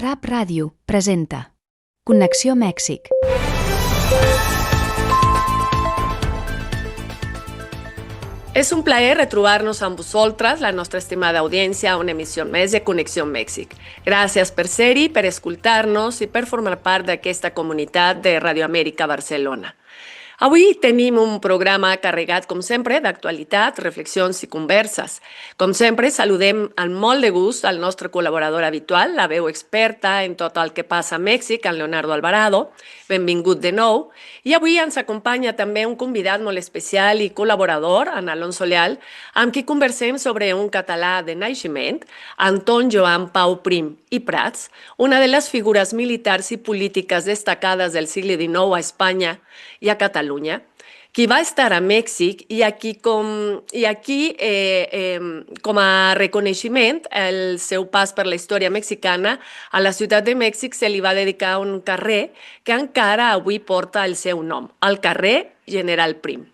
Rap Ràdio presenta Connexió Mèxic. És un plaer retrobar-nos amb vosaltres, la nostra estimada audiència, a una emissió més de Connexió Mèxic. Gràcies per ser-hi, per escoltar-nos i per formar part d'aquesta comunitat de Radio Amèrica Barcelona. Avui tenim un programa carregat, com sempre, d'actualitat, reflexions i converses. Com sempre, saludem amb molt de gust al nostre col·laborador habitual, la veu experta en tot el que passa a Mèxic, en Leonardo Alvarado. Benvingut de nou. I avui ens acompanya també un convidat molt especial i col·laborador, en Alonso Leal, amb qui conversem sobre un català de naixement, Anton Joan Pau Prim i Prats, una de les figures militars i polítiques destacades del segle XIX a Espanya i a Catalunya, qui va estar a Mèxic i aquí com a reconeixement el seu pas per la història mexicana, a la ciutat de Mèxic se li va dedicar un carrer que encara avui porta el seu nom, el carrer General Prim.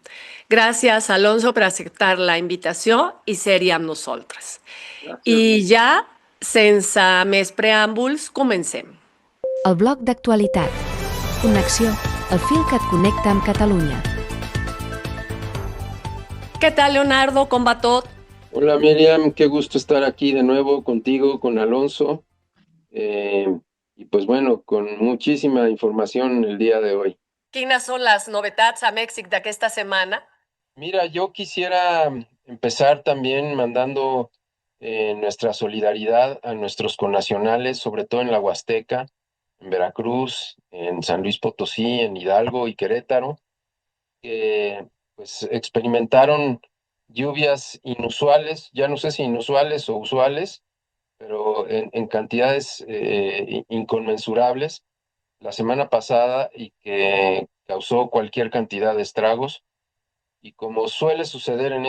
Gràcies, Alonso, per acceptar la invitació i ser-hi amb nosaltres. Gràcies. I ja, sense més preàmbuls, comencem. El bloc d'actualitat. Connexió, el fil que et connecta amb Catalunya. ¿Qué tal, Leonardo? ¿Cómo va todo? Hola Miriam, qué gusto estar aquí de nuevo contigo, con Alonso. Y pues bueno, con muchísima información el día de hoy. Quines són les novetats a Mèxic d'aquesta setmana? Mira, yo quisiera empezar también mandando nuestra solidaridad a nuestros connacionales, sobre todo en la Huasteca, en Veracruz, en San Luis Potosí, en Hidalgo y Querétaro, que pues experimentaron lluvias inusuales, ya no sé si inusuales o usuales, pero en cantidades inconmensurables la semana pasada y que causó cualquier cantidad de estragos. Y como suele suceder en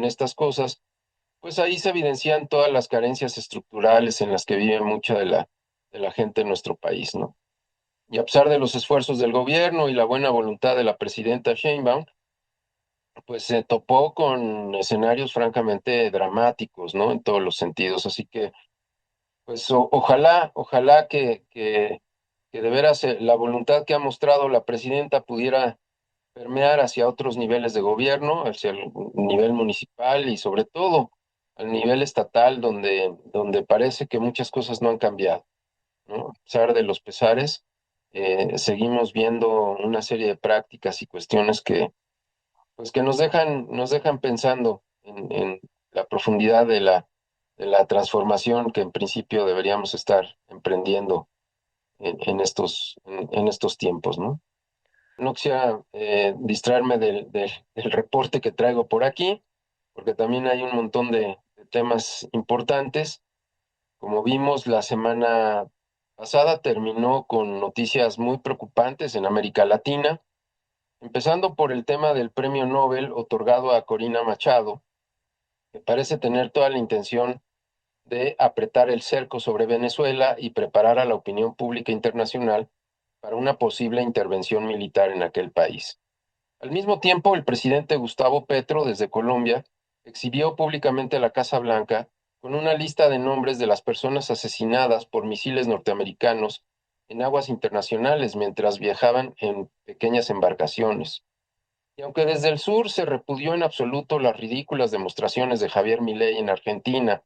estas cosas, pues ahí se evidencian todas las carencias estructurales en las que vive mucha de la gente en nuestro país, ¿no? Y a pesar de los esfuerzos del gobierno y la buena voluntad de la presidenta Sheinbaum, pues se topó con escenarios francamente dramáticos, ¿no? En todos los sentidos. Así que, pues ojalá que de veras la voluntad que ha mostrado la presidenta pudiera permear hacia otros niveles de gobierno, hacia el nivel municipal y sobre todo al nivel estatal, donde parece que muchas cosas no han cambiado, ¿no? A pesar de los pesares, seguimos viendo una serie de prácticas y cuestiones pues que nos dejan pensando en la profundidad de la transformación que en principio deberíamos estar emprendiendo en estos tiempos, ¿no? No quisiera distraerme del reporte que traigo por aquí, porque también hay un montón de temas importantes. Como vimos, la semana pasada terminó con noticias muy preocupantes en América Latina, empezando por el tema del premio Nobel otorgado a Corina Machado, que parece tener toda la intención de apretar el cerco sobre Venezuela y preparar a la opinión pública internacional para una posible intervención militar en aquel país. Al mismo tiempo, el presidente Gustavo Petro, desde Colombia, exhibió públicamente la Casa Blanca con una lista de nombres de las personas asesinadas por misiles norteamericanos en aguas internacionales mientras viajaban en pequeñas embarcaciones. Y aunque desde el sur se repudió en absoluto las ridículas demostraciones de Javier Milei en Argentina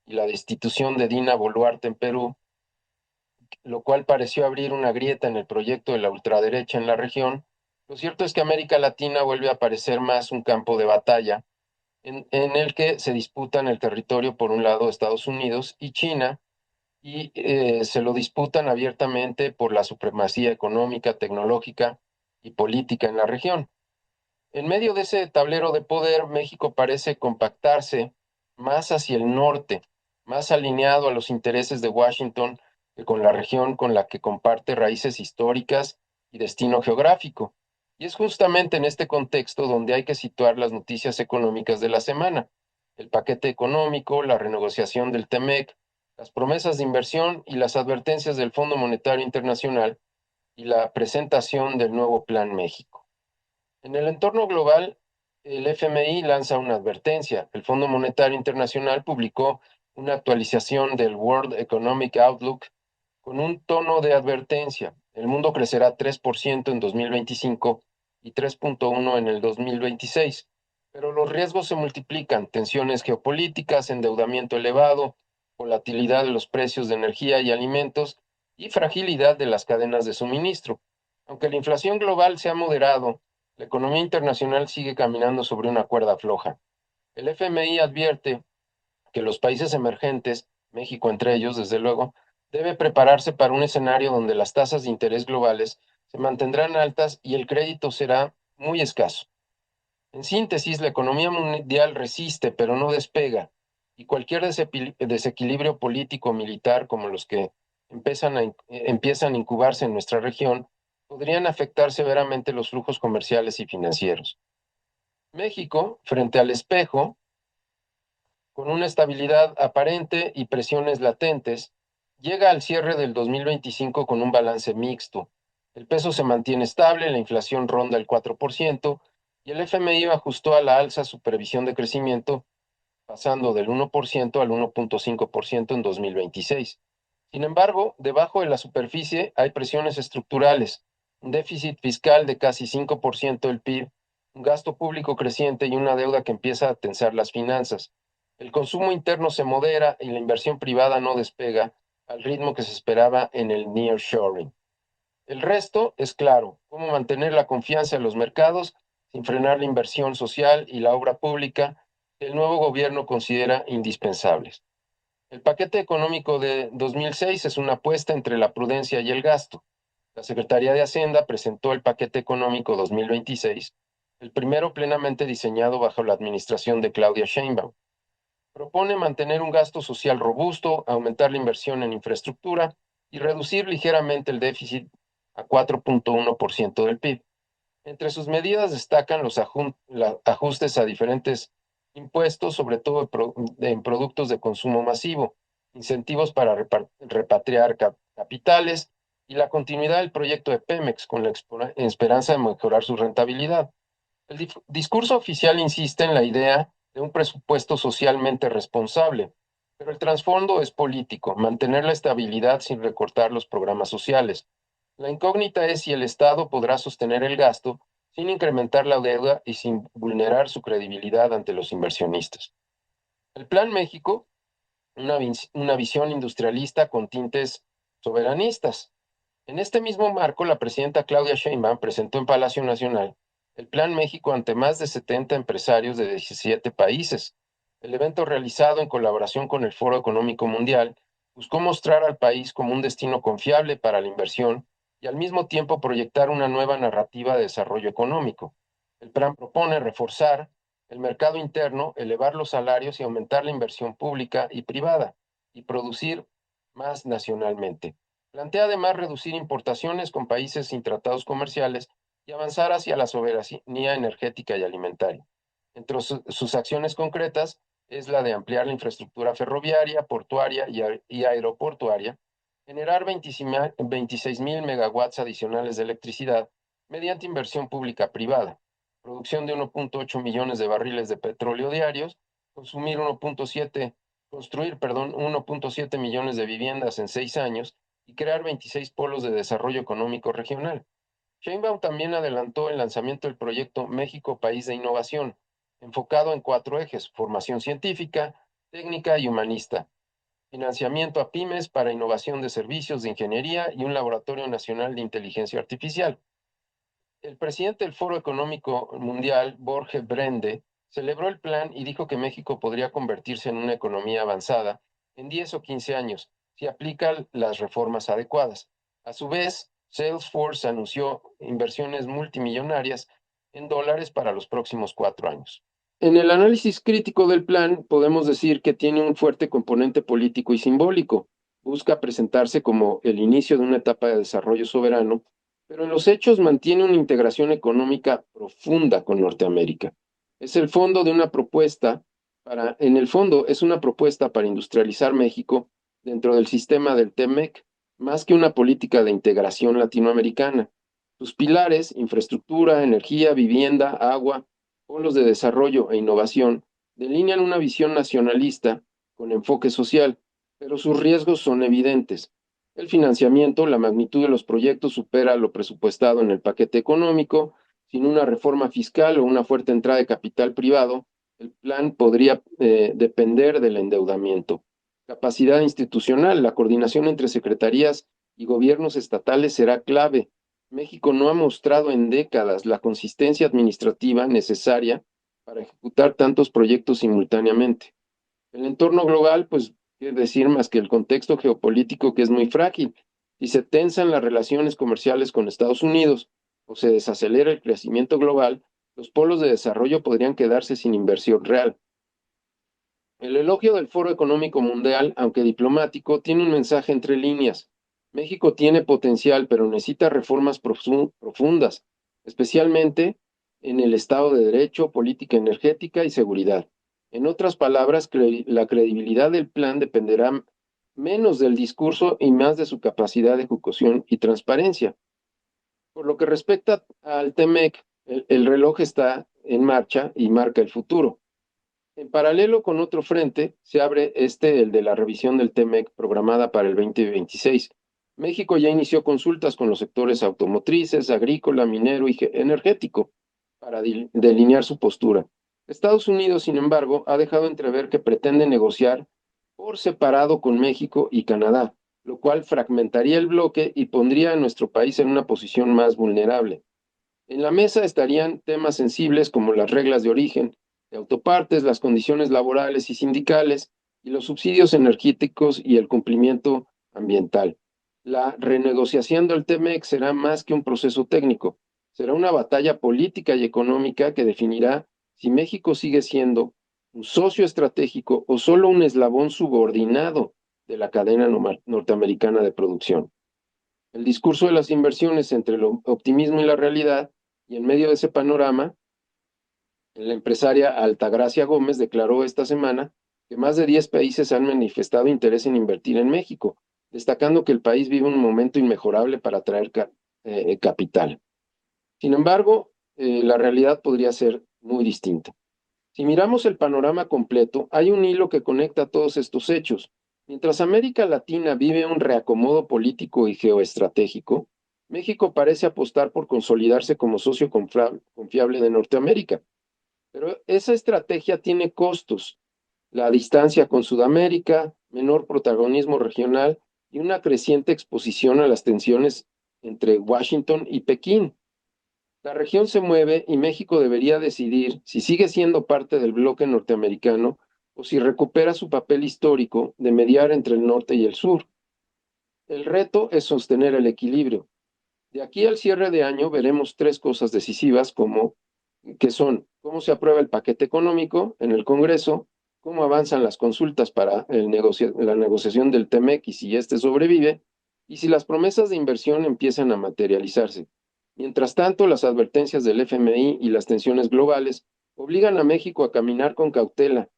y la destitución de Dina Boluarte en Perú, lo cual pareció abrir una grieta en el proyecto de la ultraderecha en la región, lo cierto es que América Latina vuelve a parecer más un campo de batalla en el que se disputan el territorio por un lado Estados Unidos y China, y se lo disputan abiertamente por la supremacía económica, tecnológica y política en la región. En medio de ese tablero de poder, México parece compactarse más hacia el norte, más alineado a los intereses de Washington que con la región con la que comparte raíces históricas y destino geográfico. Y es justamente en este contexto donde hay que situar las noticias económicas de la semana: el paquete económico, la renegociación del TEMEC, las promesas de inversión y las advertencias del Fondo Monetario Internacional y la presentación del nuevo Plan México. En el entorno global, el FMI lanza una advertencia. El Fondo Monetario Internacional publicó una actualización del World Economic Outlook con un tono de advertencia. El mundo crecerá 3% en 2025 y 3.1% en el 2026, pero los riesgos se multiplican: tensiones geopolíticas, endeudamiento elevado, volatilidad de los precios de energía y alimentos y fragilidad de las cadenas de suministro. Aunque la inflación global se ha moderado, la economía internacional sigue caminando sobre una cuerda floja. El FMI advierte que los países emergentes, México entre ellos, desde luego, debe prepararse para un escenario donde las tasas de interés globales se mantendrán altas y el crédito será muy escaso. En síntesis, la economía mundial resiste, pero no despega, y cualquier desequilibrio político o militar como los que empiezan a incubarse en nuestra región podrían afectar severamente los flujos comerciales y financieros. México, frente al espejo, con una estabilidad aparente y presiones latentes, llega al cierre del 2025 con un balance mixto. El peso se mantiene estable, la inflación ronda el 4% y el FMI ajustó a la alza su previsión de crecimiento, pasando del 1% al 1.5% en 2026. Sin embargo, debajo de la superficie hay presiones estructurales: un déficit fiscal de casi 5% del PIB, un gasto público creciente y una deuda que empieza a tensar las finanzas. El consumo interno se modera y la inversión privada no despega al ritmo que se esperaba en el nearshoring. El resto es claro: cómo mantener la confianza en los mercados sin frenar la inversión social y la obra pública que el nuevo gobierno considera indispensables. El paquete económico de 2006 es una apuesta entre la prudencia y el gasto. La Secretaría de Hacienda presentó el paquete económico 2026, el primero plenamente diseñado bajo la administración de Claudia Sheinbaum. Propone mantener un gasto social robusto, aumentar la inversión en infraestructura y reducir ligeramente el déficit a 4.1% del PIB. Entre sus medidas destacan los ajustes a diferentes impuestos, sobre todo en productos de consumo masivo, incentivos para repatriar capitales y la continuidad del proyecto de Pemex con la esperanza de mejorar su rentabilidad. El discurso oficial insiste en la idea de un presupuesto socialmente responsable, pero el trasfondo es político: mantener la estabilidad sin recortar los programas sociales. La incógnita es si el Estado podrá sostener el gasto sin incrementar la deuda y sin vulnerar su credibilidad ante los inversionistas. El Plan México, una visión industrialista con tintes soberanistas. En este mismo marco, la presidenta Claudia Sheinbaum presentó en Palacio Nacional el Plan México ante más de 70 empresarios de 17 países. El evento, realizado en colaboración con el Foro Económico Mundial, buscó mostrar al país como un destino confiable para la inversión y al mismo tiempo proyectar una nueva narrativa de desarrollo económico. El plan propone reforzar el mercado interno, elevar los salarios y aumentar la inversión pública y privada, y producir más nacionalmente. Plantea además reducir importaciones con países sin tratados comerciales y avanzar hacia la soberanía energética y alimentaria. Entre sus acciones concretas es la de ampliar la infraestructura ferroviaria, portuaria y aeroportuaria, generar 26,000 megawatts adicionales de electricidad mediante inversión pública privada, producción de 1.8 millones de barriles de petróleo diarios, construir 1.7 millones de viviendas en 6 años y crear 26 polos de desarrollo económico regional. Sheinbaum también adelantó el lanzamiento del proyecto México País de Innovación, enfocado en 4 ejes: formación científica, técnica y humanista, financiamiento a pymes para innovación de servicios de ingeniería y un laboratorio nacional de inteligencia artificial. El presidente del Foro Económico Mundial, Jorge Brende, celebró el plan y dijo que México podría convertirse en una economía avanzada en 10 o 15 años si aplica las reformas adecuadas. A su vez, Salesforce anunció inversiones multimillonarias en dólares para los próximos 4 años. En el análisis crítico del plan, podemos decir que tiene un fuerte componente político y simbólico. Busca presentarse como el inicio de una etapa de desarrollo soberano, pero en los hechos mantiene una integración económica profunda con Norteamérica. Es el fondo de una propuesta en el fondo es una propuesta para industrializar México dentro del sistema del TEMEC, más que una política de integración latinoamericana. Sus pilares: infraestructura, energía, vivienda, agua, polos de desarrollo e innovación, delinean una visión nacionalista con enfoque social, pero sus riesgos son evidentes. El financiamiento, la magnitud de los proyectos supera lo presupuestado en el paquete económico. Sin una reforma fiscal o una fuerte entrada de capital privado, el plan podría depender del endeudamiento. Capacidad institucional, la coordinación entre secretarías y gobiernos estatales será clave. México no ha mostrado en décadas la consistencia administrativa necesaria para ejecutar tantos proyectos simultáneamente. El entorno global, pues, qué decir más que el contexto geopolítico que es muy frágil. Si se tensan las relaciones comerciales con Estados Unidos o se desacelera el crecimiento global, los polos de desarrollo podrían quedarse sin inversión real. El elogio del Foro Económico Mundial, aunque diplomático, tiene un mensaje entre líneas. México tiene potencial, pero necesita reformas profundas, especialmente en el Estado de Derecho, política energética y seguridad. En otras palabras, la credibilidad del plan dependerá menos del discurso y más de su capacidad de ejecución y transparencia. Por lo que respecta al TEMEC, el reloj está en marcha y marca el futuro. En paralelo con otro frente, se abre el de la revisión del TEMEC programada para el 2026. México ya inició consultas con los sectores automotrices, agrícola, minero y energético para delinear su postura. Estados Unidos, sin embargo, ha dejado entrever que pretende negociar por separado con México y Canadá, lo cual fragmentaría el bloque y pondría a nuestro país en una posición más vulnerable. En la mesa estarían temas sensibles como las reglas de origen, de autopartes, las condiciones laborales y sindicales, y los subsidios energéticos y el cumplimiento ambiental. La renegociación del TEMEC será más que un proceso técnico, será una batalla política y económica que definirá si México sigue siendo un socio estratégico o solo un eslabón subordinado de la cadena norteamericana de producción. El discurso de las inversiones entre el optimismo y la realidad, y en medio de ese panorama, la empresaria Altagracia Gómez declaró esta semana que más de 10 países han manifestado interés en invertir en México, destacando que el país vive un momento inmejorable para atraer capital. Sin embargo, la realidad podría ser muy distinta. Si miramos el panorama completo, hay un hilo que conecta todos estos hechos. Mientras América Latina vive un reacomodo político y geoestratégico, México parece apostar por consolidarse como socio confiable de Norteamérica. Pero esa estrategia tiene costos: la distancia con Sudamérica, menor protagonismo regional y una creciente exposición a las tensiones entre Washington y Pekín. La región se mueve y México debería decidir si sigue siendo parte del bloque norteamericano o si recupera su papel histórico de mediar entre el norte y el sur. El reto es sostener el equilibrio. De aquí al cierre de año veremos tres cosas decisivas que son cómo se aprueba el paquete económico en el Congreso, cómo avanzan las consultas para la negociación del TEMEC y si este sobrevive, y si las promesas de inversión empiezan a materializarse. Mientras tanto, las advertencias del FMI y las tensiones globales obligan a México a caminar con cautela,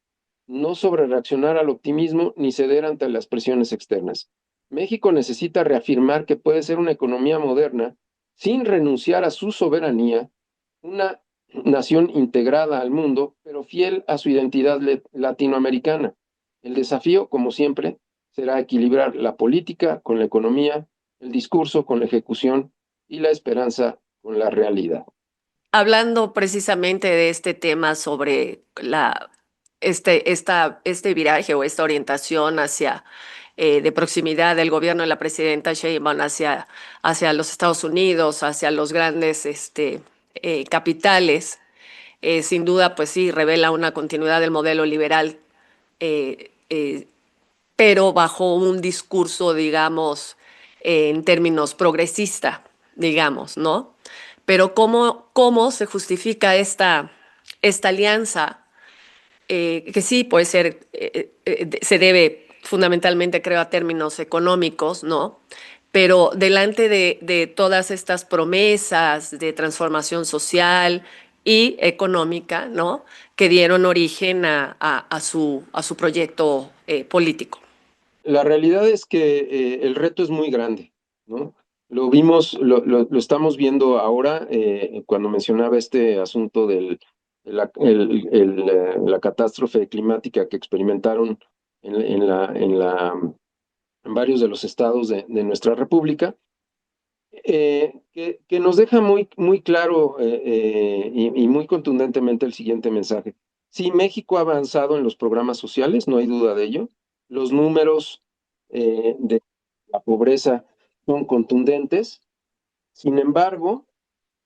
no sobrereaccionar al optimismo ni ceder ante las presiones externas. México necesita reafirmar que puede ser una economía moderna sin renunciar a su soberanía, una nación integrada al mundo, pero fiel a su identidad latinoamericana. El desafío, como siempre, será equilibrar la política con la economía, el discurso con la ejecución y la esperanza con la realidad. Hablando precisamente de este tema sobre este viraje o esta orientación hacia de proximidad del gobierno de la presidenta Sheinbaum hacia los Estados Unidos, hacia los grandes capitales, sin duda, pues sí, revela una continuidad del modelo liberal, eh, eh, pero bajo un discurso, digamos, en términos progresista, digamos, ¿no? Pero ¿cómo se justifica esta alianza? Que sí puede ser, se debe fundamentalmente, creo, a términos económicos, ¿no? Pero delante de todas estas promesas de transformación social y económica, ¿no? Que dieron origen a su proyecto político. La realidad es que el reto es muy grande, ¿no? Lo vimos, lo estamos viendo ahora cuando mencionaba este asunto de la catástrofe climática que experimentaron en en varios de los estados de nuestra república, que nos deja muy, muy claro y muy contundentemente el siguiente mensaje. Sí, México ha avanzado en los programas sociales, no hay duda de ello. Los números de la pobreza son contundentes. Sin embargo,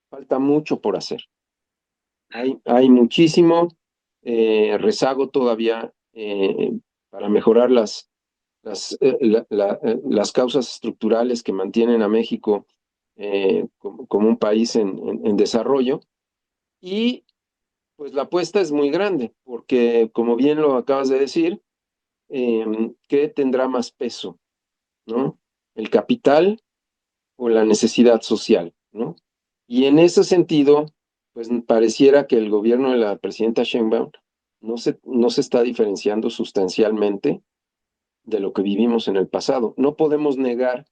falta mucho por hacer. Hay muchísimo rezago todavía para mejorar las causas estructurales que mantienen a México como un país en desarrollo. Y pues la apuesta es muy grande, porque como bien lo acabas de decir, ¿qué tendrá más peso, ¿no? ¿El capital o la necesidad social, ¿no? Y en ese sentido, pues pareciera que el gobierno de la presidenta Sheinbaum no se está diferenciando sustancialmente de lo que vivimos en el pasado. No podemos negar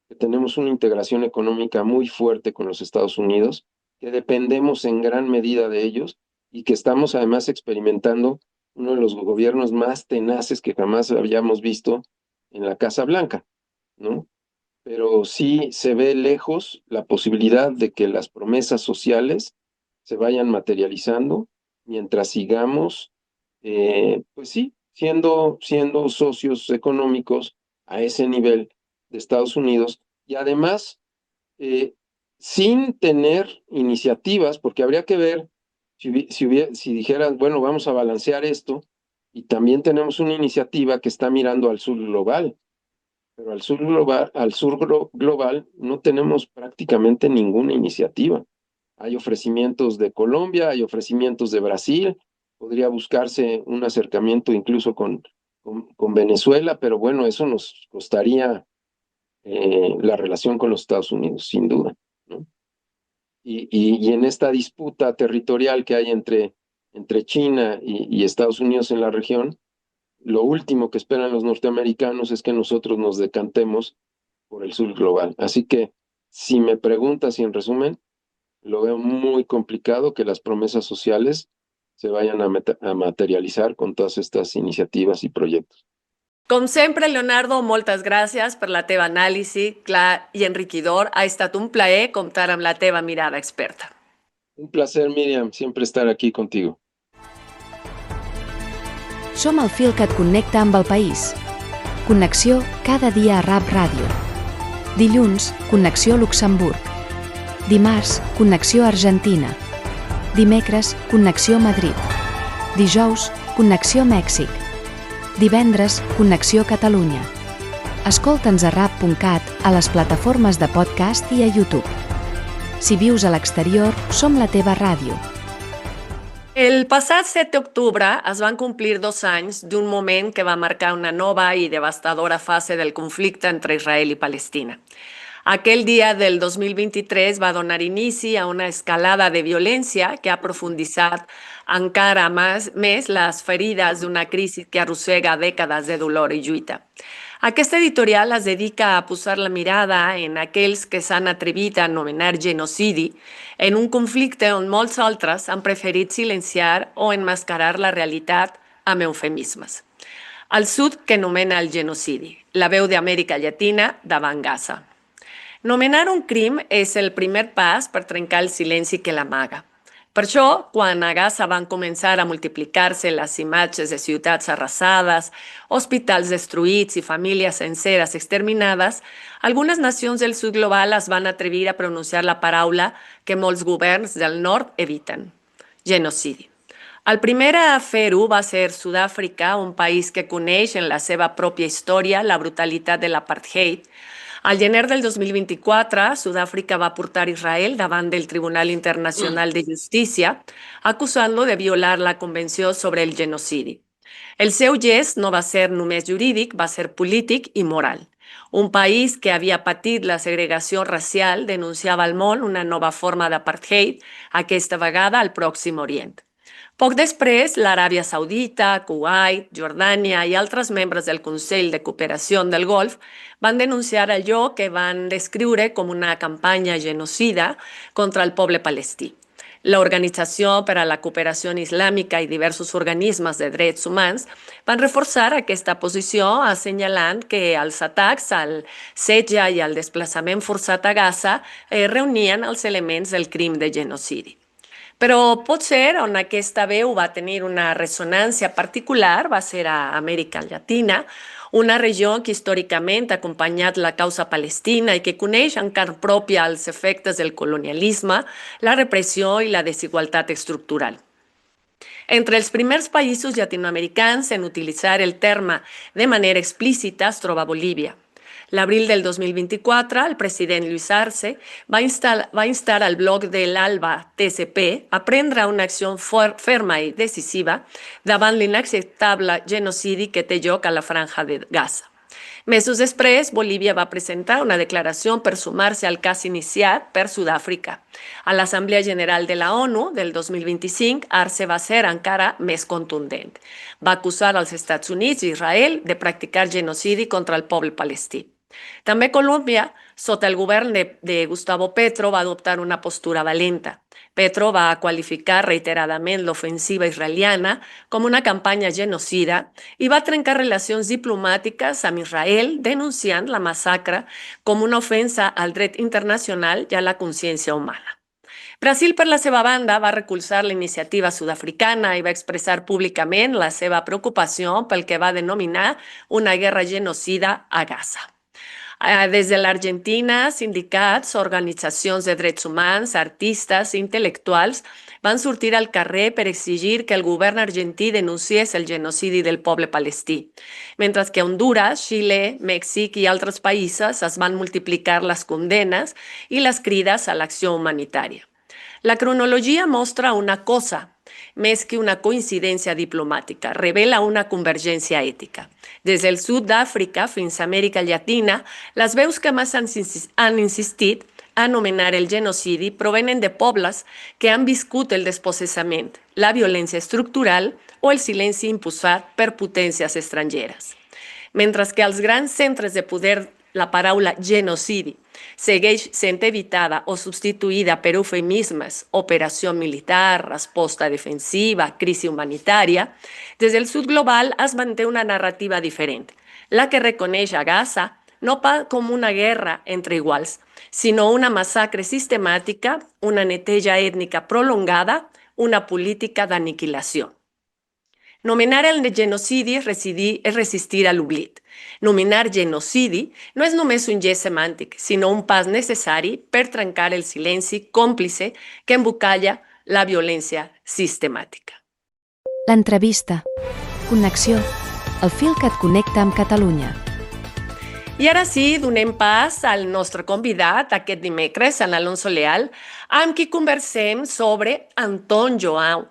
que tenemos una integración económica muy fuerte con los Estados Unidos, que dependemos en gran medida de ellos y que estamos además experimentando uno de los gobiernos más tenaces que jamás habíamos visto en la Casa Blanca, ¿no? Pero sí se ve lejos la posibilidad de que las promesas sociales se vayan materializando mientras sigamos, pues sí, siendo socios económicos a ese nivel de Estados Unidos y además eh, sin tener iniciativas, porque habría que ver si dijeran, bueno, vamos a balancear esto y también tenemos una iniciativa que está mirando al sur global, pero al sur global no tenemos prácticamente ninguna iniciativa. Hay ofrecimientos de Colombia, hay ofrecimientos de Brasil, podría buscarse un acercamiento incluso con Venezuela, pero bueno, eso nos costaría la relación con los Estados Unidos, sin duda, ¿no? Y en esta disputa territorial que hay entre China y Estados Unidos en la región, lo último que esperan los norteamericanos es que nosotros nos decantemos por el sur global. Así que, si me preguntas y en resumen, lo veo muy complicado que las promesas sociales se vayan a materializar con todas estas iniciativas y proyectos. Com sempre, Leonardo, moltes gràcies per la teva anàlisi clar i enriquidor. Ha estat un plaer comptar amb la teva mirada experta. Un placer, Miriam, siempre estar aquí contigo. Som el fil que et connecta amb el país. Connexió cada dia a RAP Ràdio. Dilluns, Connexió Luxemburg. Dimarts, Connexió Argentina. Dimecres, Connexió Madrid. Dijous, Connexió Mèxic. Divendres, Connexió Catalunya. Escolta'ns a rap.cat, a les plataformes de podcast i a YouTube. Si vius a l'exterior, som la teva ràdio. El passat 7 d'octubre es van complir 2 anys d'un moment que va marcar una nova i devastadora fase del conflicte entre Israel i Palestina. Aquell dia del 2023 va donar inici a una escalada de violència que ha profunditzat encara més les ferides d'una crisi que arrossega dècades de dolor i lluita. Aquest editorial es dedica a posar la mirada en aquells que s'han atrevit a anomenar genocidi en un conflicte on molts altres han preferit silenciar o emmascarar la realitat amb eufemismes. El sud que nomena el genocidi, la veu d'Amèrica Llatina davant Gaza. Nomenar un crim és el primer pas per trencar el silenci que l'amaga. Per això, quan a Gaza van començar a multiplicar-se les imatges de ciutats arrasades, hospitals destruïts i famílies senceres exterminades, algunes nacions del sud global es van atrevir a pronunciar la paraula que molts governs del nord eviten: genocidi. El primer a fer-ho va ser Sud-àfrica, un país que coneix en la seva pròpia història la brutalitat de l'apartheid. Al gener del 2024, Sud-àfrica va portar Israel davant del Tribunal Internacional de Justícia, acusant-lo de violar la Convenció sobre el Genocidi. El seu gest no va ser només jurídic, va ser polític i moral. Un país que havia patit la segregació racial denunciava al món una nova forma d'apartheid, aquesta vegada al Pròxim Orient. Poc després, l'Aràbia Saudita, Kuwait, Jordània i altres membres del Consell de Cooperació del Golf van denunciar allò que van descriure com una campanya genocida contra el poble palestí. La Organització per a la Cooperació Islàmica i diversos organismes de drets humans van reforçar aquesta posició assenyalant que els atacs al setge i al desplaçament forçat a Gaza reunien els elements del crim de genocidi. Però potser on aquesta veu va tenir una ressonància particular va ser a Amèrica Llatina, una regió que històricament ha acompanyat la causa palestina i que coneix en carn pròpia els efectes del colonialisme, la repressió i la desigualtat estructural. Entre els primers països llatinoamericans en utilitzar el terme de manera explícita es troba Bolívia. L'abril del 2024, el president Luis Arce va instar al bloc de l'ALBA TCP a prendre una acció ferma i decisiva davant l'inacceptable genocidi que té lloc a la franja de Gaza. Mesos després, Bolívia va presentar una declaració per sumar-se al cas iniciat per Sud-àfrica. A l'Assemblea General de la ONU del 2025, Arce va ser encara més contundent. Va acusar als Estats Units i Israel de practicar genocidi contra el poble palestí. També Colòmbia, sota el govern de Gustavo Petro, va adoptar una postura valenta. Petro va qualificar reiteradament l'ofensiva israeliana com una campanya genocida i va trencar relacions diplomàtiques amb Israel denunciant la massacre com una ofensa al dret internacional i a la consciència humana. Brasil, per la seva banda, va recolzar la iniciativa sud-africana i va expressar públicament la seva preocupació pel que va denominar una guerra genocida a Gaza. Des de l'Argentina, sindicats, organitzacions de drets humans, artistes i intel·lectuals van sortir al carrer per exigir que el govern argentí denunciés el genocidi del poble palestí, mentre que a Honduras, Xile, Mèxic i altres països es van multiplicar les condenes i les crides a l'acció humanitària. La cronologia mostra una cosa, més que una coincidència diplomàtica, revela una convergència ètica. Des del sud d'Àfrica fins a Amèrica Llatina, les veus que més han insistit a anomenar el genocidi provenen de pobles que han viscut el despossessament, la violència estructural o el silenci imposat per potències estrangeres. Mentre que als grans centres de poder la paraula genocidi segueix sent evitada o substituïda per eufemismes, operació militar, resposta defensiva, crisi humanitària, des del sud global es manté una narrativa diferent, la que reconeix a Gaza no pas com una guerra entre iguals, sinó una massacre sistemàtica, una neteja ètnica prolongada, una política d'aniquilació. Nomenar el genocidi és resistir a l'oblit. Nominar genocidi no és només un gest semàntic, sinó un pas necessari per trencar el silenci còmplice que embolcalla la violència sistemàtica. L'entrevista. Connexió. El fil que et connecta amb Catalunya. I ara sí, donem pas al nostre convidat aquest dimecres, en Alonso Leal, amb qui conversem sobre Anton Joan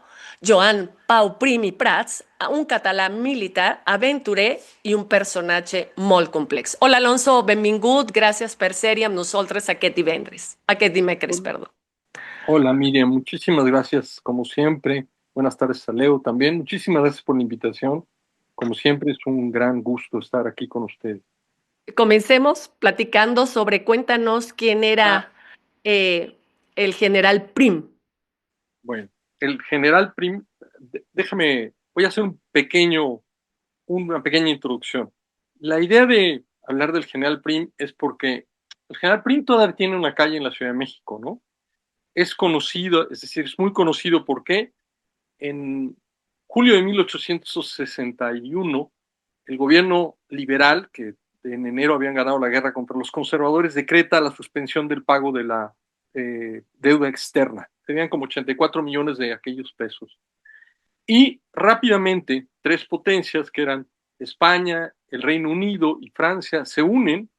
Pau Prim i Prats, un català militar, aventurer i un personatge molt complex. Hola, Alonso, benvingut. Gràcies per ser-hi amb nosaltres aquest dimecres. Hola, Miriam. Muchísimas gracias, como siempre. Buenas tardes a Leo también. Muchísimas gracias por la invitación. Como siempre, es un gran gusto estar aquí con ustedes. Comencemos platicando sobre, cuéntanos quién era el general Prim. Bueno, el general Prim, voy a hacer una pequeña introducción. La idea de hablar del general Prim es porque el general Prim todavía tiene una calle en la Ciudad de México, ¿no? Es conocido, es decir, es muy conocido porque en julio de 1861, el gobierno liberal, que en enero habían ganado la guerra contra los conservadores, decreta la suspensión del pago de la deuda externa. Tenían como 84 millones de aquellos pesos. Y rápidamente, tres potencias, que eran España, el Reino Unido y Francia, se unen,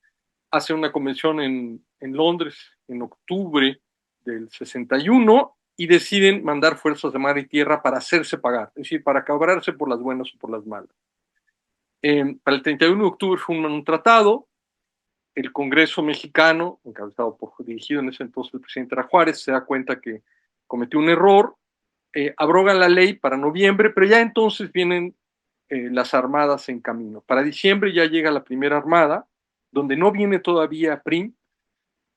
hacen una convención en Londres en octubre del 61 y deciden mandar fuerzas de mar y tierra para hacerse pagar, es decir, para cobrarse por las buenas o por las malas. Para el 31 de octubre fue un tratado. El Congreso mexicano, dirigido en ese entonces el presidente era Juárez, se da cuenta que cometió un error, abrogan la ley para noviembre, pero ya entonces vienen las armadas en camino. Para diciembre ya llega la primera armada, donde no viene todavía Prim,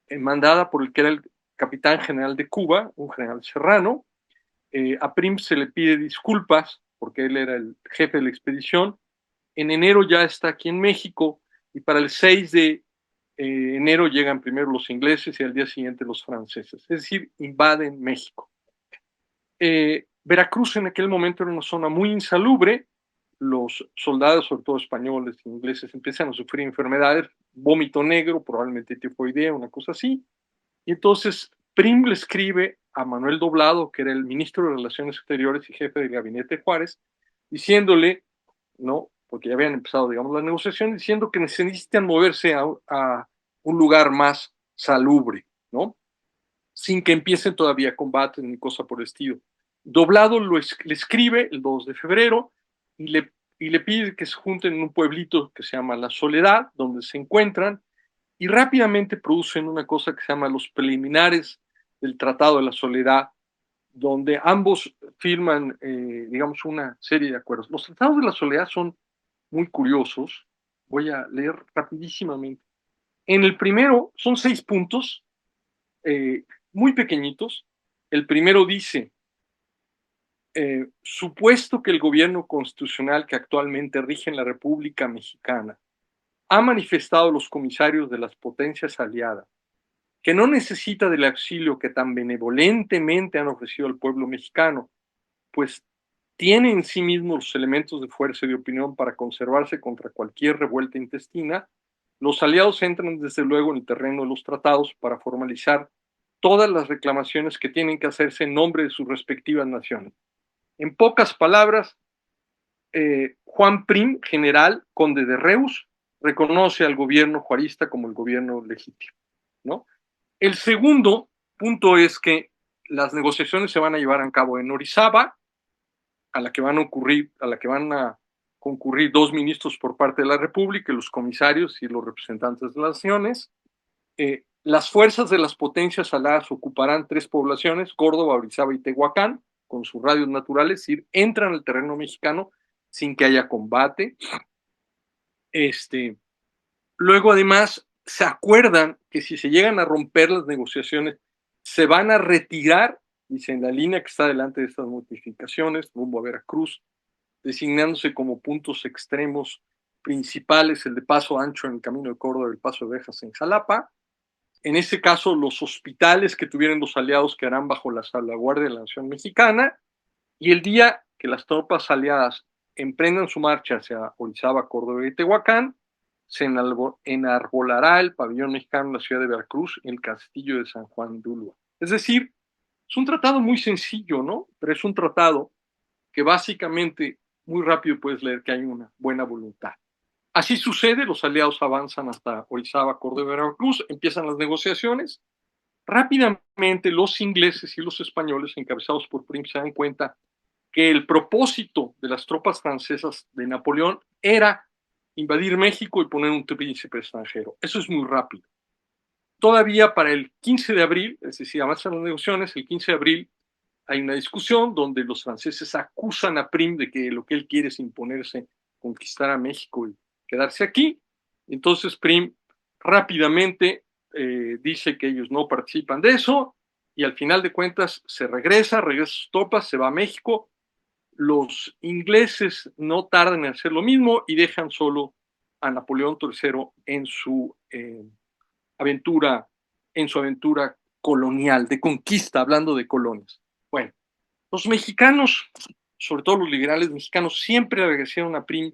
mandada por el que era capitán general de Cuba, un general Serrano. A Prim se le pide disculpas porque él era el jefe de la expedición. En enero ya está aquí en México y para el 6 de enero llegan primero los ingleses y al día siguiente los franceses, es decir, invaden México. Veracruz en aquel momento era una zona muy insalubre, los soldados, sobre todo españoles e ingleses, empiezan a sufrir enfermedades, vómito negro, probablemente tifoidea, una cosa así, y entonces Prim le escribe a Manuel Doblado, que era el ministro de Relaciones Exteriores y jefe del gabinete de Juárez, diciéndole, ¿no? Porque ya habían empezado, digamos, las negociaciones, diciendo que necesitan moverse a un lugar más salubre, ¿no? Sin que empiecen todavía combates ni cosa por el estilo. Doblado le escribe el 2 de febrero y le pide que se junten en un pueblito que se llama La Soledad, donde se encuentran, y rápidamente producen una cosa que se llama los preliminares del Tratado de la Soledad, donde ambos firman, digamos, una serie de acuerdos. Los Tratados de la Soledad son muy curiosos. Voy a leer rapidísimamente. En el primero son 6 puntos, muy pequeñitos. El primero dice, supuesto que el gobierno constitucional que actualmente rige en la República Mexicana ha manifestado a los comisarios de las potencias aliadas que no necesita del auxilio que tan benevolentemente han ofrecido al pueblo mexicano, pues tiene en sí mismo los elementos de fuerza y de opinión para conservarse contra cualquier revuelta intestina, los aliados entran desde luego en el terreno de los tratados para formalizar todas las reclamaciones que tienen que hacerse en nombre de sus respectivas naciones. En pocas palabras, Juan Prim, general, conde de Reus, reconoce al gobierno juarista como el gobierno legítimo, ¿no? El segundo punto es que las negociaciones se van a llevar a cabo en Orizaba, a la que van a concurrir 2 ministros por parte de la República, los comisarios y los representantes de las naciones. Las fuerzas de las potencias aliadas ocuparán 3 poblaciones, Córdoba, Orizaba y Tehuacán, con sus radios naturales, es decir, entran al terreno mexicano sin que haya combate. Luego, además, se acuerdan que si se llegan a romper las negociaciones, se van a retirar, dice, en la línea que está delante de estas modificaciones, rumbo a Veracruz, designándose como puntos extremos principales el de Paso Ancho en el camino de Córdoba y el Paso de Vejas en Jalapa. En ese caso, los hospitales que tuvieran los aliados quedarán bajo la salvaguardia de la nación mexicana, y el día que las tropas aliadas emprendan su marcha hacia Orizaba, Córdoba y Tehuacán, se enarbolará el pabellón mexicano en la ciudad de Veracruz, en el castillo de San Juan de Ulúa. Es decir, es un tratado muy sencillo, ¿no? Pero es un tratado que básicamente muy rápido puedes leer que hay una buena voluntad. Así sucede, los aliados avanzan hasta Orizaba, Córdoba y Veracruz, empiezan las negociaciones. Rápidamente los ingleses y los españoles, encabezados por Prim, se dan cuenta que el propósito de las tropas francesas de Napoleón era invadir México y poner un príncipe extranjero. Eso es muy rápido. Todavía para el 15 de abril, es decir, avanzan las negociaciones, el 15 de abril hay una discusión donde los franceses acusan a Prim de que lo que él quiere es imponerse, conquistar a México y quedarse aquí. Entonces Prim rápidamente dice que ellos no participan de eso y al final de cuentas se regresa sus tropas, se va a México. Los ingleses no tardan en hacer lo mismo y dejan solo a Napoleón III en su aventura, colonial, de conquista, hablando de colonias. Bueno, los mexicanos, sobre todo los liberales mexicanos, siempre agradecieron a Prim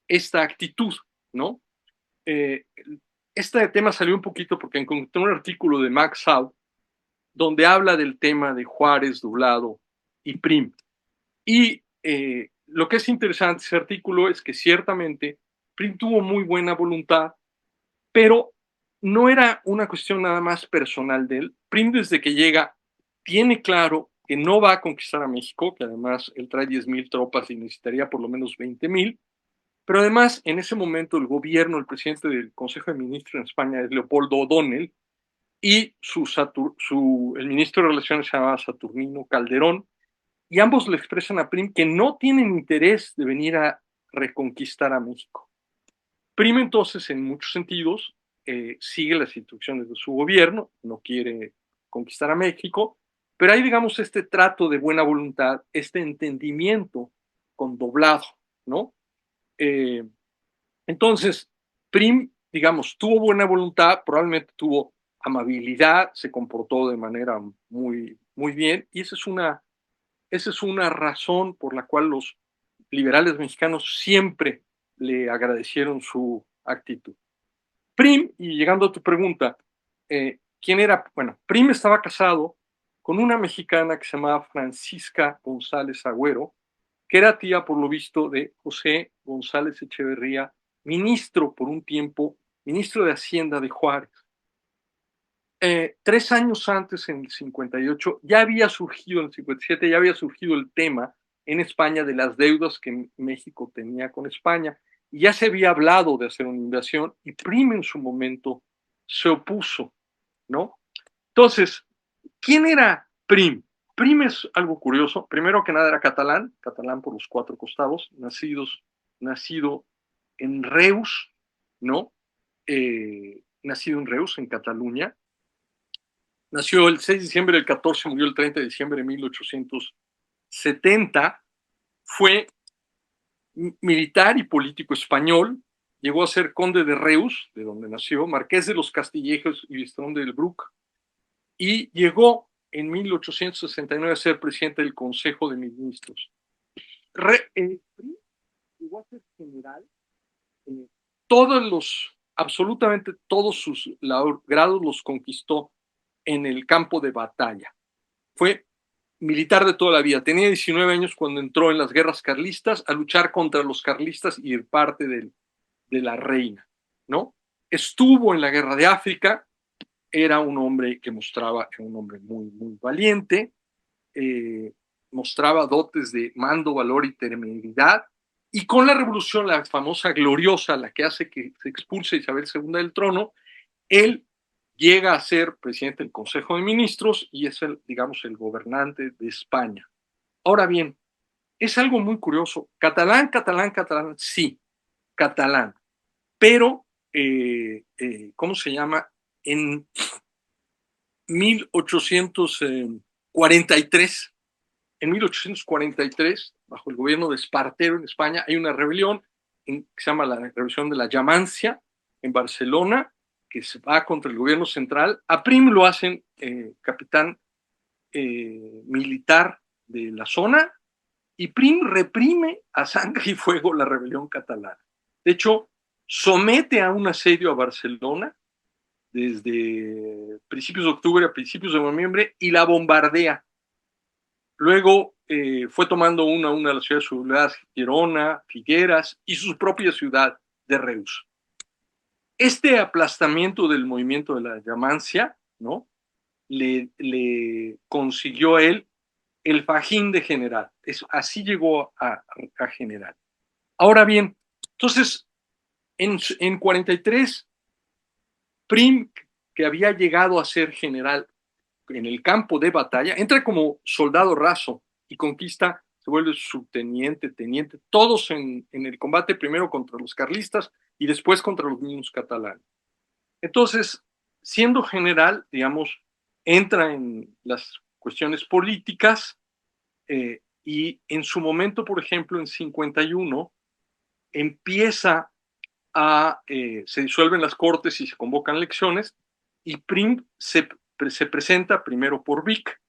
esta actitud, ¿no? Este tema salió un poquito porque encontré un artículo de Max Sau donde habla del tema de Juárez, Doblado y Prim. Y lo que es interesante de ese artículo es que ciertamente Prim tuvo muy buena voluntad, pero no era una cuestión nada más personal de él. Prim, desde que llega, tiene claro que no va a conquistar a México, que además él trae 10,000 tropas y necesitaría por lo menos 20,000, pero además en ese momento el gobierno, el presidente del Consejo de Ministros en España es Leopoldo O'Donnell y el ministro de Relaciones se llama Saturnino Calderón, y ambos le expresan a Prim que no tienen interés de venir a reconquistar a México. Prim entonces, en muchos sentidos, sigue las instrucciones de su gobierno, no quiere conquistar a México, pero hay, digamos, este trato de buena voluntad, este entendimiento con doblado, ¿no? Entonces, Prim, digamos, tuvo buena voluntad, probablemente tuvo amabilidad, se comportó de manera muy, muy bien, y esa es una razón por la cual los liberales mexicanos siempre le agradecieron su actitud. Prim, y llegando a tu pregunta, ¿quién era? Bueno, Prim estaba casado con una mexicana que se llamaba Francisca González Agüero, que era tía, por lo visto, de José González Echeverría, ministro por un tiempo, ministro de Hacienda de Juárez. 3 años antes, en el 58, ya había surgido, en el 57, ya había surgido el tema en España de las deudas que México tenía con España, y ya se había hablado de hacer una invasión, y Prim en su momento se opuso, ¿no? Entonces, ¿quién era Prim? Prim es algo curioso. Primero que nada era catalán, catalán por los 4 costados, nacido en Reus, ¿no? Nacido en Reus, en Cataluña. Nació el 6 de diciembre del 14, murió el 30 de diciembre de 1870. Fue militar y político español. Llegó a ser conde de Reus, de donde nació, marqués de los Castillejos y vizconde del Bruc. Y llegó en 1869 a ser presidente del Consejo de Ministros. Llegó a ser general. Absolutamente todos sus grados los conquistó en el campo de batalla. Fue militar de toda la vida. Tenía 19 años cuando entró en las guerras carlistas a luchar contra los carlistas y de parte de la reina, ¿no? Estuvo en la guerra de África, era un hombre que mostraba, un hombre muy, muy valiente, mostraba dotes de mando, valor y temeridad, y con la revolución, la famosa gloriosa, la que hace que se expulse Isabel II del trono, él llega a ser presidente del Consejo de Ministros y es digamos, el gobernante de España. Ahora bien, es algo muy curioso. Catalán, sí, catalán. Pero, ¿cómo se llama? En 1843, bajo el gobierno de Espartero en España, hay una rebelión que se llama la Revolución de la Llamancia en Barcelona, que se va contra el gobierno central. A Prim lo hacen capitán militar de la zona, y Prim reprime a sangre y fuego la rebelión catalana. De hecho, somete a un asedio a Barcelona desde principios de octubre a principios de noviembre y la bombardea. Luego fue tomando una a las ciudades sublevadas, Girona, Figueras y su propia ciudad de Reus. Este aplastamiento del movimiento de la Llamancia, ¿no? Le consiguió a él el fajín de general. Así llegó a general. Ahora bien, entonces, en 43, Prim, que había llegado a ser general en el campo de batalla, entra como soldado raso y conquista, se vuelve subteniente, teniente, todos en el combate, primero contra los carlistas y después contra los mismos catalanes. Entonces, siendo general, digamos, entra en las cuestiones políticas y en su momento, por ejemplo, en 51, empieza se disuelven las cortes y se convocan elecciones, y Prim se presenta primero por Vic,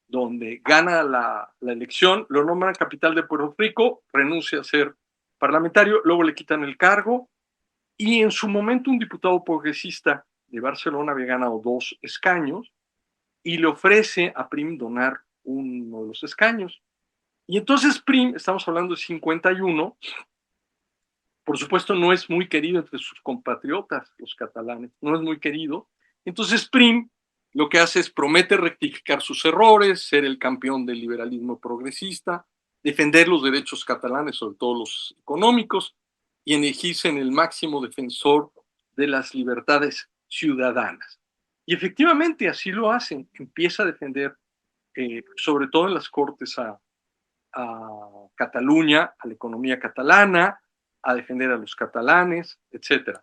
donde gana la elección, lo nombran capital de Puerto Rico, renuncia a ser parlamentario, luego le quitan el cargo, y en su momento un diputado progresista de Barcelona había ganado 2 escaños y le ofrece a Prim donar uno de los escaños. Y entonces Prim, estamos hablando de 51, por supuesto no es muy querido entre sus compatriotas, los catalanes, no es muy querido. Entonces Prim lo que hace es promete rectificar sus errores, ser el campeón del liberalismo progresista, defender los derechos catalanes, sobre todo los económicos, y elegirse en el máximo defensor de las libertades ciudadanas. Y efectivamente así lo hacen, empieza a defender, sobre todo en las cortes, a Cataluña, a la economía catalana, a defender a los catalanes, etc.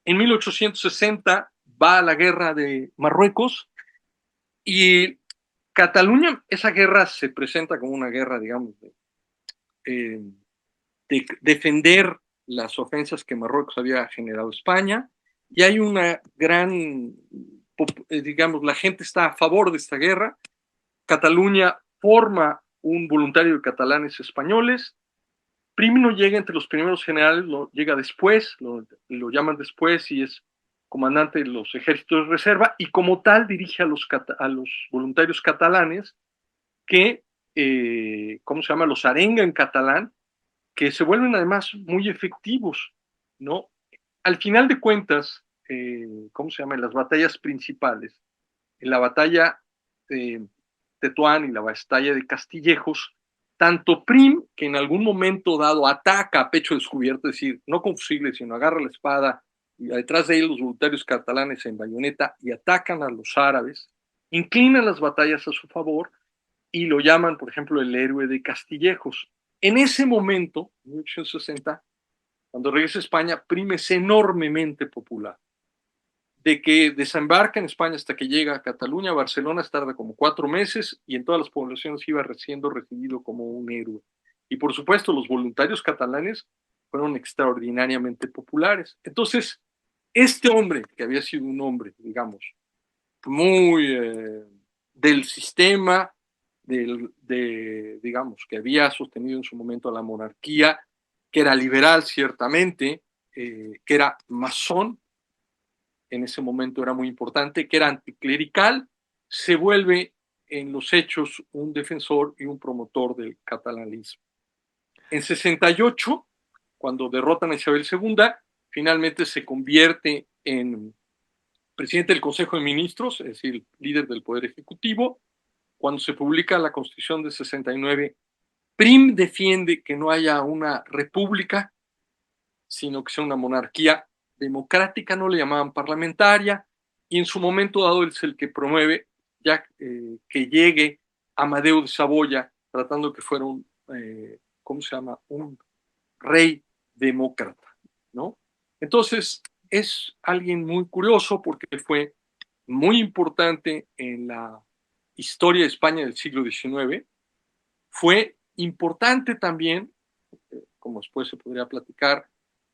En 1860 va a la guerra de Marruecos Y Cataluña, esa guerra se presenta como una guerra, digamos, de defender las ofensas que Marruecos había generado a España, y hay una gran, digamos, la gente está a favor de esta guerra. Cataluña forma un voluntario de catalanes españoles. Prim no llega entre los primeros generales, llega después, lo llaman después y es comandante de los ejércitos de reserva, y como tal dirige a los voluntarios catalanes que, ¿cómo se llama? Los arenga en catalán, que se vuelven además muy efectivos, ¿no? Al final de cuentas, ¿cómo se llama? En las batallas principales, en la batalla de Tetuán y la batalla de Castillejos, tanto Prim, que en algún momento dado ataca a pecho descubierto, es decir, no con fusiles, sino agarra la espada, y detrás de él los voluntarios catalanes en bayoneta y atacan a los árabes, inclinan las batallas a su favor y lo llaman, por ejemplo, el héroe de Castillejos. En ese momento, en 1860, cuando regresa a España, Prim es enormemente popular. De que desembarca en España hasta que llega a Cataluña, Barcelona tarda como 4 meses, y en todas las poblaciones iba siendo recibido como un héroe. Y por supuesto, los voluntarios catalanes fueron extraordinariamente populares. Entonces, este hombre, que había sido un hombre, digamos, muy del sistema, digamos, que había sostenido en su momento a la monarquía, que era liberal ciertamente, que era masón, en ese momento era muy importante, que era anticlerical, se vuelve en los hechos un defensor y un promotor del catalanismo. En 68, cuando derrotan a Isabel II, finalmente se convierte en presidente del Consejo de Ministros, es decir, líder del Poder Ejecutivo. Cuando se publica la Constitución de 69, Prim defiende que no haya una república, sino que sea una monarquía democrática, no le llamaban parlamentaria, y en su momento dado es el que promueve ya que llegue Amadeo de Saboya, tratando que fuera un, ¿cómo se llama? Un rey demócrata, ¿no? Entonces, es alguien muy curioso porque fue muy importante en la historia de España del siglo XIX, fue importante también, como después se podría platicar,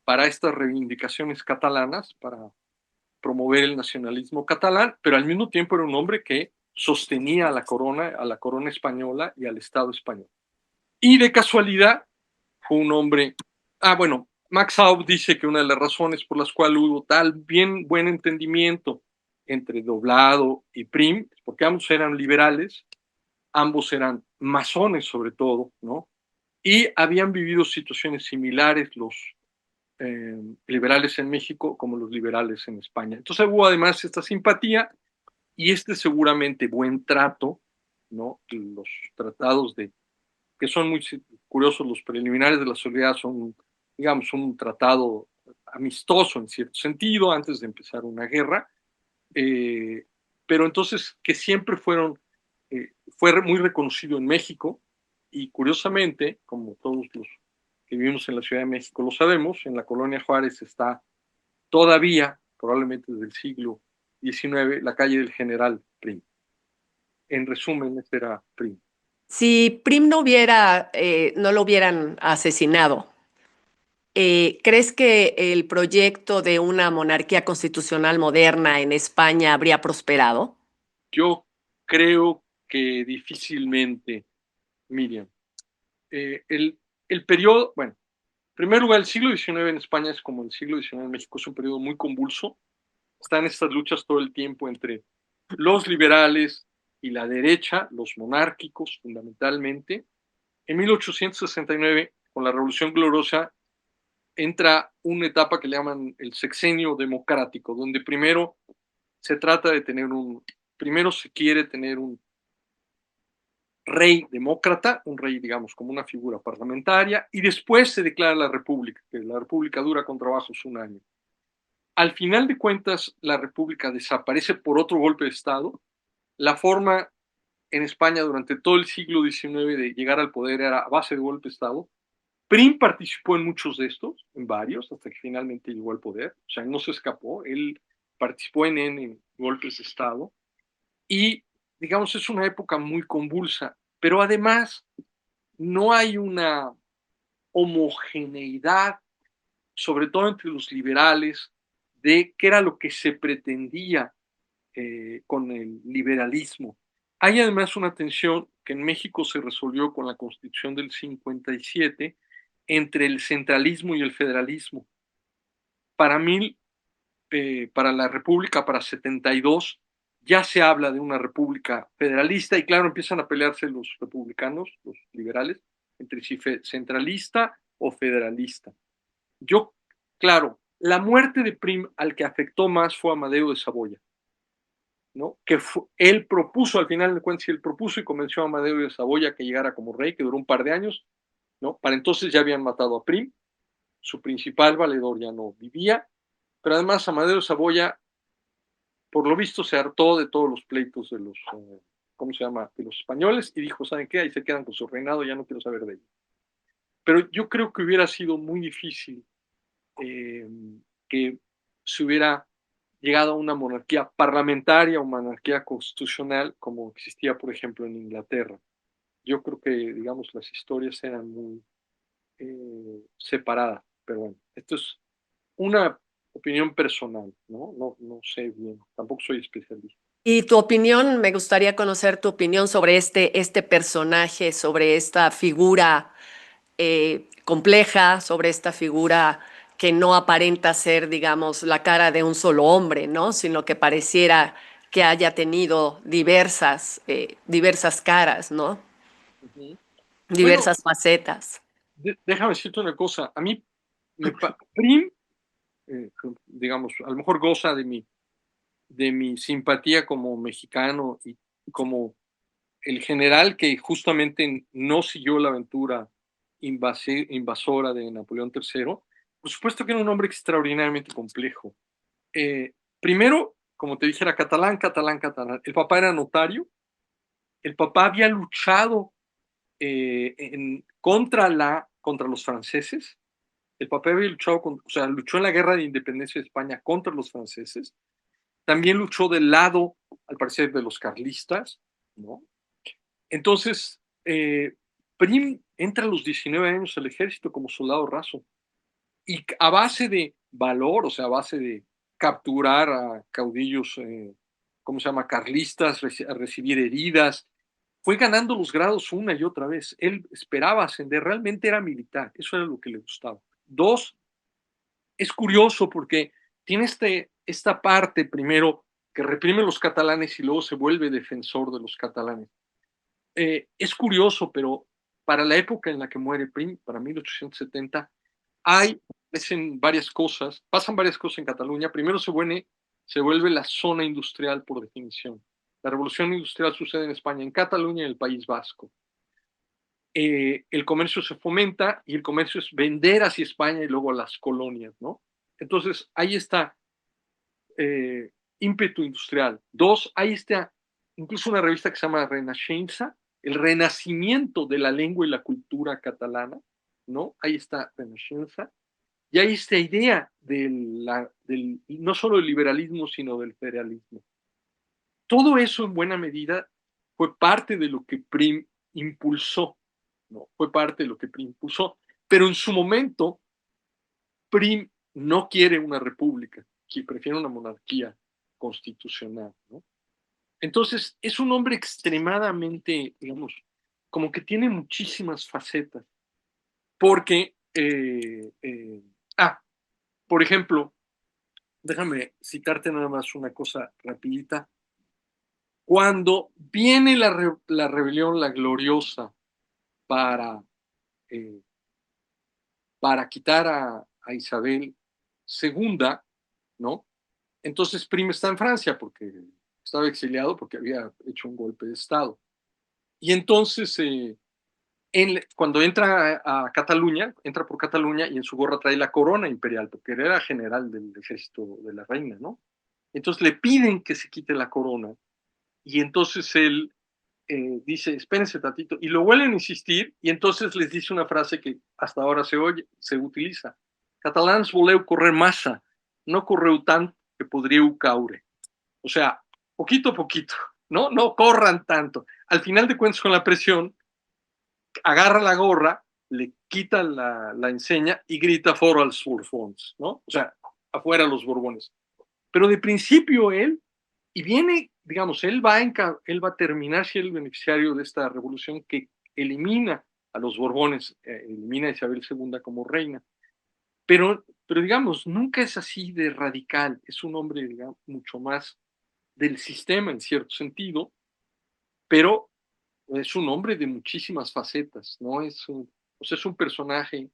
para estas reivindicaciones catalanas, para promover el nacionalismo catalán, pero al mismo tiempo era un hombre que sostenía a la corona española y al Estado español. Y de casualidad fue un hombre, bueno, Max Aub dice que una de las razones por las cuales hubo tal buen entendimiento entre Doblado y Prim, porque ambos eran liberales, ambos eran masones sobre todo, ¿no? Y habían vivido situaciones similares los liberales en México como los liberales en España. Entonces hubo además esta simpatía y seguramente buen trato, ¿no? Los tratados que son muy curiosos, los preliminares de la soledad son, digamos, un tratado amistoso en cierto sentido antes de empezar una guerra, pero entonces que siempre fue muy reconocido en México, y curiosamente, como todos los que vivimos en la Ciudad de México lo sabemos, en la colonia Juárez está todavía, probablemente desde el siglo XIX, la calle del General Prim. En resumen, este era Prim. Si Prim no lo hubieran asesinado, ¿crees que el proyecto de una monarquía constitucional moderna en España habría prosperado? Yo creo que difícilmente, Miriam. El periodo, bueno, en primer lugar, el siglo XIX en España es como el siglo XIX en México, es un periodo muy convulso. Están estas luchas todo el tiempo entre los liberales y la derecha, los monárquicos fundamentalmente. En 1869, con la Revolución Gloriosa, entra una etapa que le llaman el sexenio democrático, donde primero se trata de primero se quiere tener un rey demócrata, un rey, digamos, como una figura parlamentaria, y después se declara la república, que la república dura con trabajos un año. Al final de cuentas, la república desaparece por otro golpe de Estado. La forma en España durante todo el siglo XIX de llegar al poder era a base de golpe de Estado. Prim participó en muchos de estos, en varios, hasta que finalmente llegó al poder. O sea, no se escapó, él participó en golpes de Estado. Y digamos, es una época muy convulsa, pero además no hay una homogeneidad, sobre todo entre los liberales, de qué era lo que se pretendía con el liberalismo. Hay además una tensión que en México se resolvió con la Constitución del 57 entre el centralismo y el federalismo. Para mí, para la República, para 72, ya se habla de una república federalista y claro, empiezan a pelearse los republicanos, los liberales, entre si centralista o federalista. Yo, claro, la muerte de Prim al que afectó más fue Amadeo de Saboya, ¿no? Que él propuso, al final de cuentas, él propuso y convenció a Amadeo de Saboya que llegara como rey, que duró un par de años, ¿no? Para entonces ya habían matado a Prim, su principal valedor ya no vivía, pero además Amadeo de Saboya, por lo visto, se hartó de todos los pleitos de los, ¿cómo se llama?, de los españoles y dijo, ¿saben qué? Ahí se quedan con su reinado, ya no quiero saber de ellos. Pero yo creo que hubiera sido muy difícil que se hubiera llegado a una monarquía parlamentaria o monarquía constitucional como existía, por ejemplo, en Inglaterra. Yo creo que, digamos, las historias eran muy separadas, pero bueno, esto es una opinión personal, ¿no? No sé bien, tampoco soy especialista. Y tu opinión, me gustaría conocer tu opinión sobre este personaje, sobre esta figura compleja, sobre esta figura que no aparenta ser, digamos, la cara de un solo hombre, ¿no? Sino que pareciera que haya tenido diversas caras, ¿no? Uh-huh. Bueno, Diversas facetas. déjame decirte una cosa. A mí, Prim, digamos, a lo mejor goza de mi simpatía como mexicano y como el general que justamente no siguió la aventura invasora de Napoleón III. Por supuesto que era un hombre extraordinariamente complejo. Primero, como te dije, era catalán, catalán, catalán. El papá era notario. El papá había luchado contra los franceses. El papá había luchado, o sea, luchó en la guerra de independencia de España contra los franceses. También luchó del lado, al parecer, de los carlistas, ¿no? Entonces, Prim entra a los 19 años al ejército como soldado raso y a base de valor, o sea, a base de capturar a caudillos, ¿cómo se llama?, carlistas, a recibir heridas, fue ganando los grados una y otra vez. Él esperaba ascender, realmente era militar, eso era lo que le gustaba. Dos, es curioso porque tiene esta parte primero que reprime a los catalanes y luego se vuelve defensor de los catalanes. Es curioso, pero para la época en la que muere Prim, para 1870, pasan varias cosas en Cataluña. Primero se vuelve la zona industrial por definición. La revolución industrial sucede en España, en Cataluña y en el País Vasco. El comercio se fomenta y el comercio es vender hacia España y luego a las colonias, ¿no? Entonces, ahí está ímpetu industrial. Dos, ahí está incluso una revista que se llama Renascença, el renacimiento de la lengua y la cultura catalana, ¿no? Ahí está Renascença. Y hay esta idea no solo del liberalismo, sino del federalismo. Todo eso en buena medida fue parte de lo que Prim impulsó, ¿no? Fue parte de lo que Prim impulsó, pero en su momento Prim no quiere una república, que prefiere una monarquía constitucional, ¿no? Entonces, es un hombre extremadamente, digamos, como que tiene muchísimas facetas, porque, por ejemplo, déjame citarte nada más una cosa rapidita. Cuando viene la rebelión, la gloriosa, para, eh, para quitar a Isabel II, ¿no? Entonces Prim está en Francia porque estaba exiliado porque había hecho un golpe de Estado. Y entonces, cuando entra a Cataluña, entra por Cataluña y en su gorra trae la corona imperial, porque él era general del ejército de la reina, ¿no? Entonces le piden que se quite la corona y entonces él dice, espérense tantito, y lo vuelven a insistir y entonces les dice una frase que hasta ahora se utiliza. Catalans voleu correr massa, no correu tant que podríeu caure. O sea, poquito a poquito. no corran tanto. Al final de cuentas, con la presión, agarra la gorra, le quita la enseña y grita foro als Borbons, ¿no? O sea, afuera los Borbones. Pero de principio él, y viene, digamos, él va a terminar siendo el beneficiario de esta revolución que elimina a los Borbones, elimina a Isabel II como reina. Pero digamos, nunca es así de radical, es un hombre, digamos, mucho más del sistema en cierto sentido, pero es un hombre de muchísimas facetas, ¿no? Es un personaje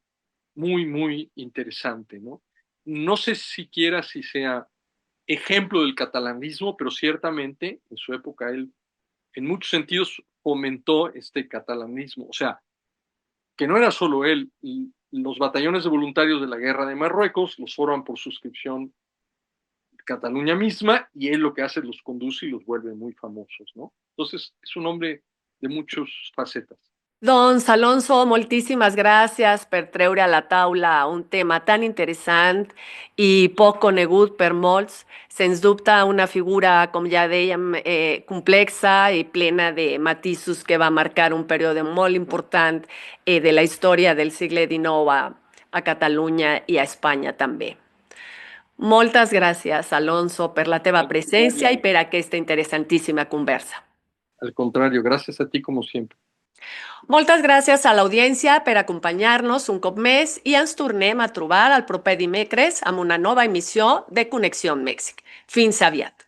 muy, muy interesante, ¿no? No sé siquiera si sea ejemplo del catalanismo, pero ciertamente en su época él, en muchos sentidos, fomentó este catalanismo. O sea, que no era solo él, los batallones de voluntarios de la Guerra de Marruecos los forman por suscripción Cataluña misma, y él lo que hace los conduce y los vuelve muy famosos, ¿no? Entonces, es un hombre de muchas facetas. Doncs Alonso, moltíssimes gràcies per treure a la taula un tema tan interessant i poc conegut per molts. Sens dubte una figura, com ja dèiem, complexa i plena de matisos que va marcar un període molt important de la història del segle XIX a Catalunya i a Espanya també. Moltes gràcies, Alonso, per la teva presència i per aquesta interessantíssima conversa. Al contrario, gracias a ti como siempre. Moltes gràcies a l'audiència per acompanyar-nos un cop més i ens tornem a trobar el proper dimecres amb una nova emissió de Connexió amb Mèxic. Fins aviat!